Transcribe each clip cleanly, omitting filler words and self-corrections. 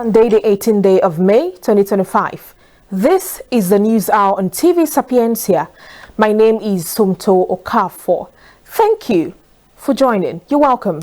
Sunday, the 18th day of May, 2025. This is the News Hour on TV Sapientia. My name is Somto Okafor. Thank you for joining. You're welcome.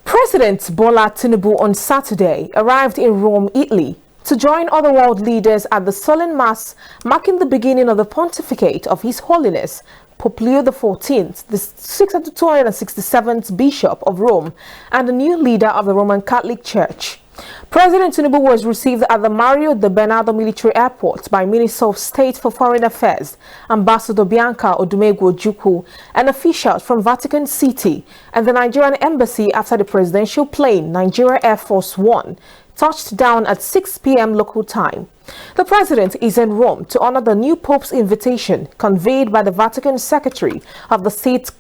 President Bola Tinubu on Saturday arrived in Rome, Italy, to join other world leaders at the solemn mass marking the beginning of the pontificate of His Holiness Pope Leo XIV, the 267th Bishop of Rome and the new leader of the Roman Catholic Church. President Tinubu was received at the Mario de Bernardo Military Airport by Minister of State for Foreign Affairs, Ambassador Bianca Odumegwu Ojukwu, and officials from Vatican City and the Nigerian Embassy after the presidential plane, Nigeria Air Force One, touched down at 6 p.m. local time. The president is in Rome to honor the new Pope's invitation conveyed by the Vatican Secretary of the State,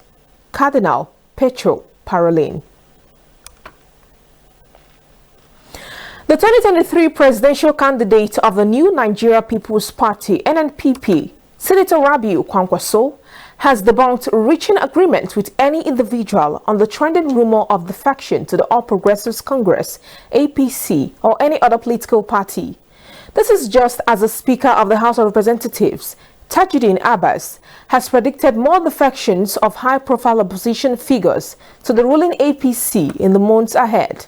Cardinal Pietro Parolin. The 2023 presidential candidate of the new Nigeria People's Party, NNPP, Senator Rabiu Kwankwaso, has debunked reaching agreement with any individual on the trending rumor of defection to the All Progressives Congress, APC, or any other political party. This is just as the Speaker of the House of Representatives, Tajuddin Abbas, has predicted more defections of high-profile opposition figures to the ruling APC in the months ahead.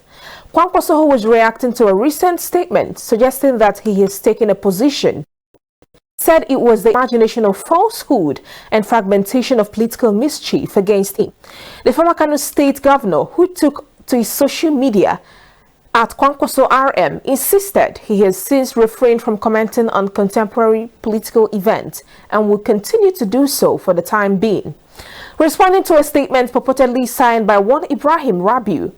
Kwankwaso, who was reacting to a recent statement suggesting that he has taken a position, said it was the imagination of falsehood and fragmentation of political mischief against him. The former Kano State governor, who took to his social media at Kwankwaso RM, insisted he has since refrained from commenting on contemporary political events and will continue to do so for the time being. Responding to a statement purportedly signed by one Ibrahim Rabiu,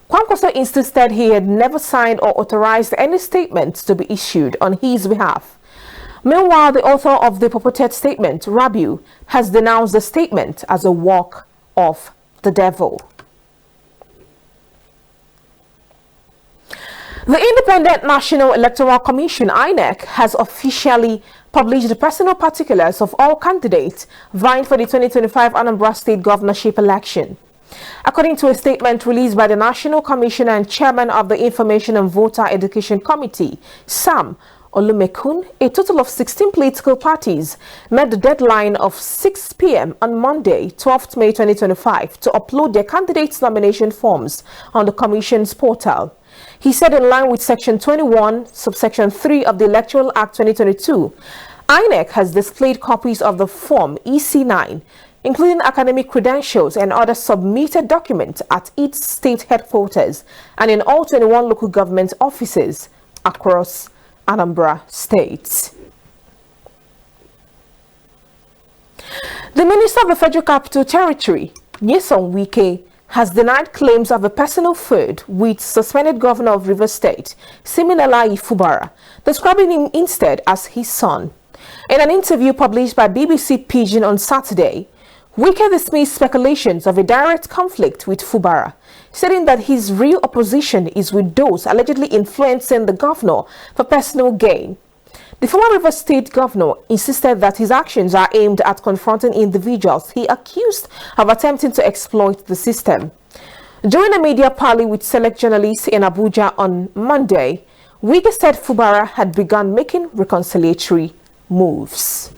Kwankwaso insisted he had never signed or authorized any statements to be issued on his behalf. Meanwhile, the author of the purported statement, Rabiu, has denounced the statement as a work of the devil. The Independent National Electoral Commission, INEC, has officially published the personal particulars of all candidates vying for the 2025 Anambra State governorship election. According to a statement released by the National Commissioner and Chairman of the Information and Voter Education Committee, Sam Olumekun, a total of 16 political parties met the deadline of 6 p.m. on Monday, 12th May 2025, to upload their candidates' nomination forms on the Commission's portal. He said in line with Section 21, Subsection 3 of the Electoral Act 2022, INEC has displayed copies of the Form EC9, including academic credentials and other submitted documents at each state headquarters and in all 21 local government offices across Anambra State. The Minister of the Federal Capital Territory, Nyesom Wike, has denied claims of a personal feud with suspended Governor of Rivers State, Rabiu Fubara, describing him instead as his son. In an interview published by BBC Pidgin on Saturday, Wike dismissed speculations of a direct conflict with Fubara, stating that his real opposition is with those allegedly influencing the governor for personal gain. The former Rivers State governor insisted that his actions are aimed at confronting individuals he accused of attempting to exploit the system. During a media parley with select journalists in Abuja on Monday, Wike said Fubara had begun making reconciliatory moves.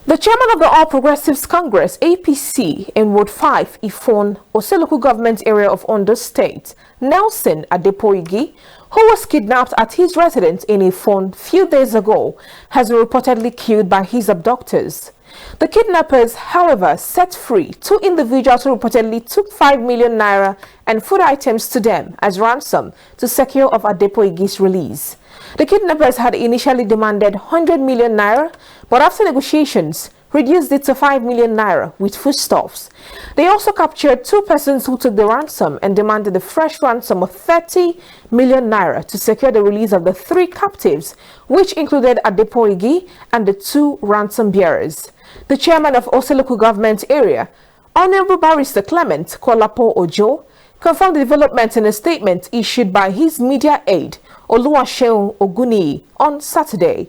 The chairman of the All Progressives Congress, APC, in Ward 5, Ifon, Ose local government area of Ondo State, Nelson Adepoigi, who was kidnapped at his residence in Ifon few days ago, has been reportedly killed by his abductors. The kidnappers, however, set free two individuals who reportedly took 5 million naira and food items to them as ransom to secure of Adepoigi's release. The kidnappers had initially demanded 100 million naira, but after negotiations, reduced it to 5 million naira with foodstuffs. They also captured two persons who took the ransom and demanded a fresh ransom of 30 million naira to secure the release of the three captives, which included Adepoigi and the two ransom bearers. The chairman of Ose local government area, Honorable Barrister Clement Kolapo Ojo, confirmed the development in a statement issued by his media aide, Oluwaseun Oguni, on Saturday.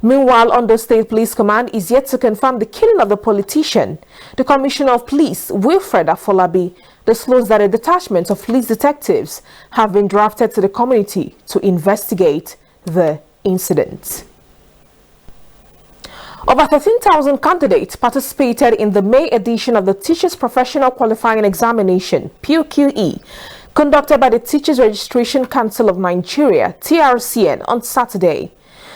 Meanwhile, Ondo State Police Command is yet to confirm the killing of the politician. The Commissioner of Police, Wilfred Afolabi, disclosed that a detachment of police detectives have been drafted to the community to investigate the incident. Over 13,000 candidates participated in the May edition of the Teachers Professional Qualifying Examination, PQE, conducted by the Teachers Registration Council of Nigeria, TRCN, on Saturday.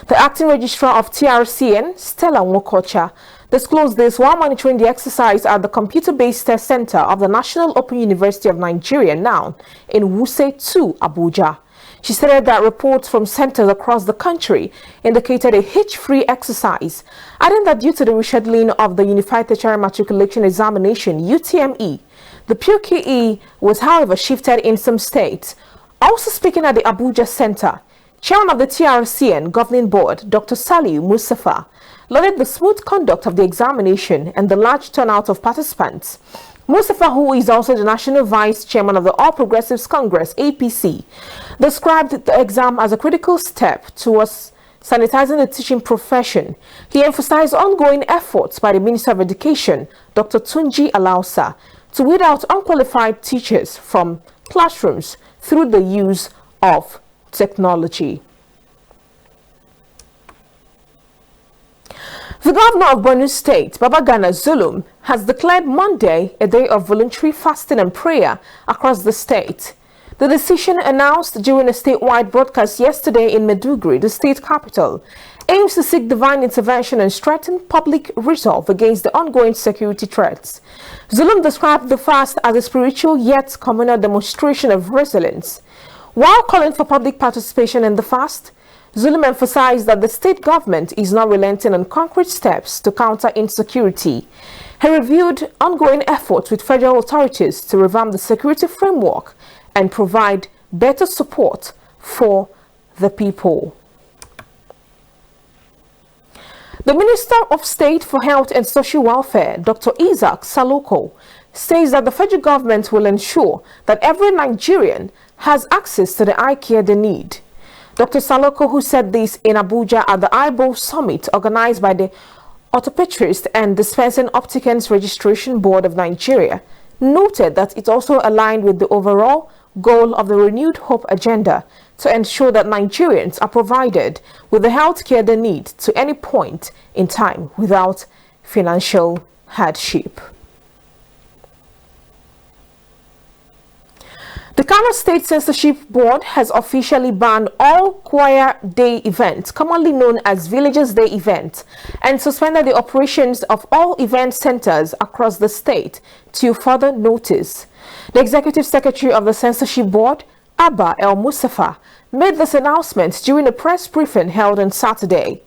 The acting registrar of TRCN, Stella Nwokocha, disclosed this while monitoring the exercise at the Computer-Based Test Center of the National Open University of Nigeria, now in Wuse 2, Abuja. She stated that reports from centers across the country indicated a hitch-free exercise, adding that due to the rescheduling of the Unified Tertiary Matriculation Examination, UTME, the PQE was, however, shifted in some states. Also speaking at the Abuja Center, Chairman of the TRCN Governing Board, Dr. Saliu Mustafa, lauded the smooth conduct of the examination and the large turnout of participants. Mustafa, who is also the National Vice Chairman of the All Progressives Congress, APC, described the exam as a critical step towards sanitizing the teaching profession. He emphasized ongoing efforts by the Minister of Education, Dr. Tunji Alausa, to weed out unqualified teachers from classrooms through the use of technology. The governor of Borno State, Babagana Zulum, has declared Monday a day of voluntary fasting and prayer across the state. The decision, announced during a statewide broadcast yesterday in Maiduguri, the state capital, aims to seek divine intervention and strengthen public resolve against the ongoing security threats. Zulum described the fast as a spiritual yet communal demonstration of resilience. While calling for public participation in the fast, Zulum emphasized that the state government is not relenting on concrete steps to counter insecurity. He reviewed ongoing efforts with federal authorities to revamp the security framework and provide better support for the people. The Minister of State for Health and Social Welfare, Dr. Isaac Saloko, says that the federal government will ensure that every Nigerian has access to the eye care they need. Dr. Saloko, who said this in Abuja at the Eyeball Summit organized by the Orthopedist and Dispensing Opticians Registration Board of Nigeria, noted that it also aligned with the overall goal of the Renewed Hope agenda to ensure that Nigerians are provided with the health care they need to any point in time without financial hardship. The Kano State Censorship Board has officially banned all Choir Day events, commonly known as Villagers Day events, and suspended the operations of all event centers across the state till further notice. The Executive Secretary of the Censorship Board, Abba El Mustafa, made this announcement during a press briefing held on Saturday.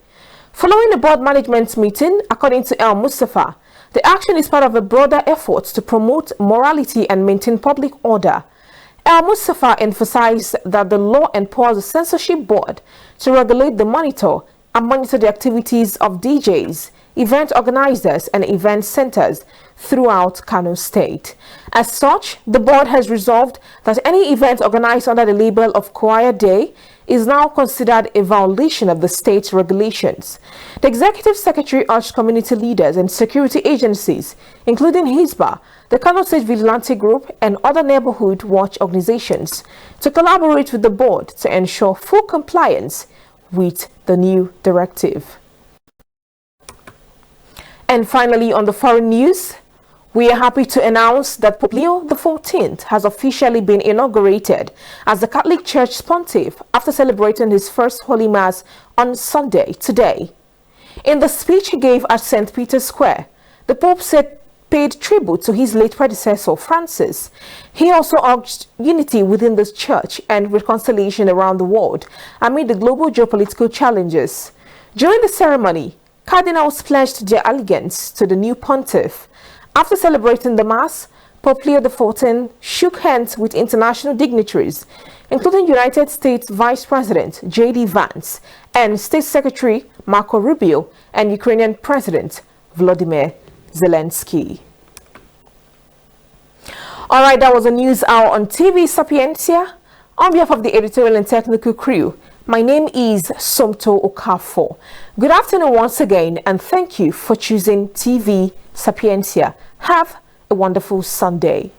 Following the board management meeting, according to El Mustafa, the action is part of a broader effort to promote morality and maintain public order. El Mustafa emphasized that the law empowers the censorship board to regulate, monitor the activities of DJs, event organizers, and event centers throughout Kano State. As such, the board has resolved that any event organized under the label of Choir Day is now considered a violation of the state's regulations. The Executive Secretary urged community leaders and security agencies, including Hisba, the Kano State Vigilante Group, and other neighborhood watch organizations, to collaborate with the board to ensure full compliance with the new directive. And finally, on the foreign news, we are happy to announce that Pope Leo XIV has officially been inaugurated as the Catholic Church pontiff after celebrating his first Holy Mass on Sunday today. In the speech he gave at St. Peter's Square, the Pope paid tribute to his late predecessor, Francis. He also urged unity within the Church and reconciliation around the world amid the global geopolitical challenges. During the ceremony, cardinals pledged their allegiance to the new pontiff. After celebrating the Mass, Pope Leo XIV shook hands with international dignitaries, including United States Vice President J.D. Vance and State Secretary Marco Rubio and Ukrainian President Volodymyr Zelensky. All right, that was a news hour on TV Sapientia. On behalf of the editorial and technical crew, My name is Somto Okafor. Good afternoon once again, and thank you for choosing TV Sapientia. Have a wonderful Sunday.